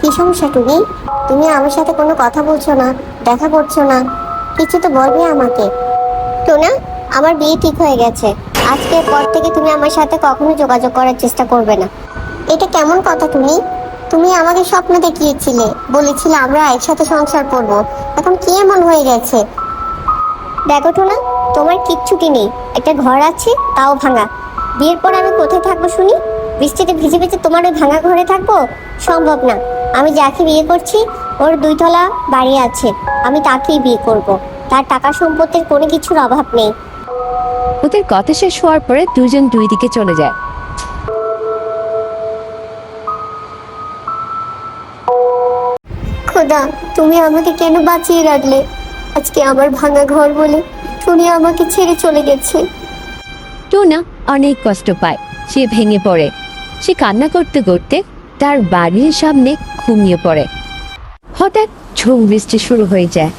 কি সমস্যা টুনি? তুমি আমার সাথে কোনো কথা বলছো না, দেখা করছো না, কিছু তো বলবে আমাকে। টোনা, আমার বিয়ে ঠিক হয়ে গেছে। আজকের পর থেকে তুমি আমার সাথে কখনো যোগাযোগ করার চেষ্টা করবে না। এটা কেমন কথা টুনি? তুমি আমাকে স্বপ্ন দেখিয়েছিলে, বলেছিলে আমরা একসাথে সংসার করব। এখন কি এমন হয়ে গেছে? দেখো টোনা, তোমার কিচ্ছুটি নেই। একটা ঘর আছে, তাও ভাঙা। বিয়ের পর আমি কোথায় থাকবো শুনি? বৃষ্টিতে ভিজে ভিজে তোমার ওই ভাঙা ঘরে থাকবো? সম্ভব না। আমি যাকে বিয়ে করছি ওর 2 তলা বাড়ি আছে, আমি তাকেই বিয়ে করব। তার টাকা সম্পত্তির কোনো কিছুর অভাব নেই। ওদের কথা শেষ হওয়ার পরে দুজন দুই দিকে চলে যায়। খোদা, তুমি আমাকে কেন বাঁচিয়ে রাখলে? আজকে আমার ভাঙা ঘর বলে টুনি আমাকে ছেড়ে চলে গেছে। টোনা অনেক কষ্ট পায়, সে ভেঙে পড়ে। সে কান্না করতে করতে তার বাড়ির সামনে ঘুমিয়ে পড়ে। হঠাৎ ঝুম বৃষ্টি শুরু হয়ে যায়।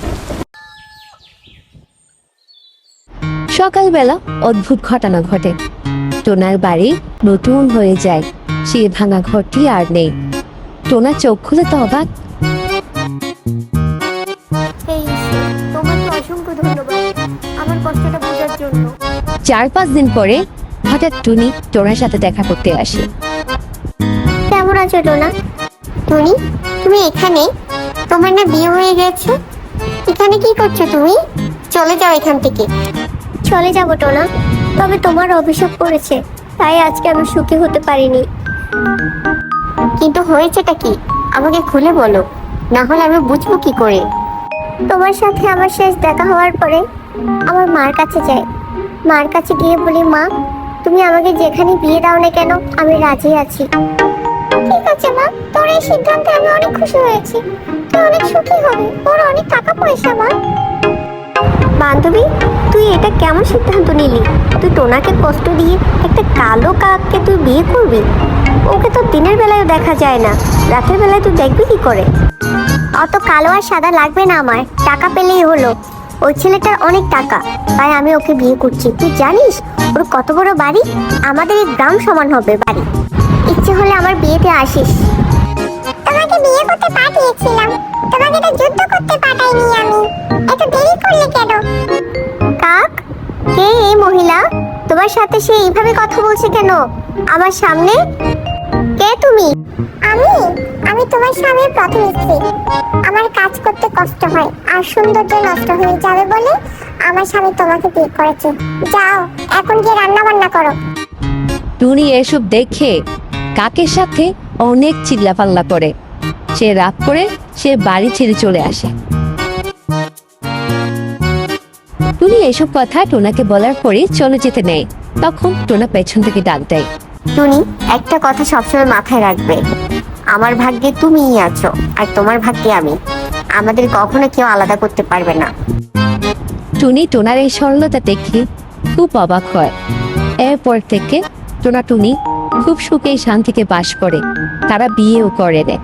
সকালবেলা অদ্ভুত ঘটনা ঘটে। টোনার বাড়ি নতুন হয়ে যায়, সে ভাঙা ঘরটি আর নেই। টোনা চোখ খুলে তো অবাক। তোমাকে অসংখ্য ধন্যবাদ আমার কষ্টটা বোঝার জন্য। 4-5 দিন পরে হঠাৎ টুনি টোনার সাথে দেখা করতে আসে। কেমন আছো টোনা? টুনি, তুমি এখানে? তোমার না বিয়ে হয়ে গেছে? এখানে কি করছো তুমি? চলে যাও এখান থেকে। চলে যাবো টোনা, তবে তোমার অভিশাপ পড়েছে, তাই আজকে আমি সুখী হতে পারিনি। কিন্তু হয়েছেটা কি? আমাকে খুলে বলো, না হলে আমি বুঝবো কি করে। তোমার সাথে আমার শেষ দেখা হওয়ার পরে আমার মার কাছে যাই। মার কাছে গিয়ে বলি, মা, তুমি আমাকে যেখানে বিয়ে দাও না কেন, আমি রাজি আছি। ঠিক আছে মা, তোর এই সিদ্ধান্তে আমি অনেক খুশি হয়েছি। তুই অনেক সুখী হবি, ওর অনেক টাকা পয়সা। মা, বান্ধবী, তুই এটা কেমন সিদ্ধান্ত নিলি? তুই টোনাকে কষ্ট দিয়ে একটা কালো কাককে তুই বিয়ে করবি? ওকে তো দিনের বেলায় দেখা যায় না, রাতের বেলায় তুই দেখবি কি করে? অত কালো আর সাদা লাগবে না আমার, টাকা পেলেই হলো। ওই ছেলেটার অনেক টাকা, তাই আমি ওকে বিয়ে করছি। তুই জানিস ওর কত বড় বাড়ি? আমাদের এই গ্রাম সমান হবে বাড়ি। ইচ্ছে হলে আমার বিয়েতে আসিস। তোমাকে বিয়ে করতে পাঠিয়েছিলাম, তোমাকে তো যুদ্ধ করতে পাঠাইনি আমি। এত দেরি করলে কেন? কাক, কে এই মহিলা? তোমার সাথে সে এইভাবে কথা বলছে কেন আমার সামনে? কে তুমি? আমি তোমার স্বামীর প্রথম স্ত্রী। আমার কাজ করতে কষ্ট হয় আর সৌন্দর্য নষ্ট হয়ে যাবে বলে আমার স্বামী তোমাকে বিয়ে করেছে। যাও, এখন গিয়ে রান্না বান্না করো। টুনি এসব দেখে কাকের সাথে অনেক চিল্লাপাল্লা করে। সে রাগ করে সে বাড়ি ছেড়ে চলে আসে। টুনি এসব কথা টোনাকে বলার পরে চলে যেতে নেয়। তখন টোনা পেছন থেকে ডাক দেয়, টুনি, একটা কথা সবসময় মাথায় রাখবে, আমার ভাগ্যে তুমিই আছো আর তোমার ভাগ্যে আমি। আমাদের কখনো কেউ আলাদা করতে পারবে না। টুনি টোনার এই সরলতা দেখে খুব অবাক হয়। এরপর থেকে টোনা টুনি খুব সুখে শান্তিতে বাস করে। তারা বিয়েও করে নেয়।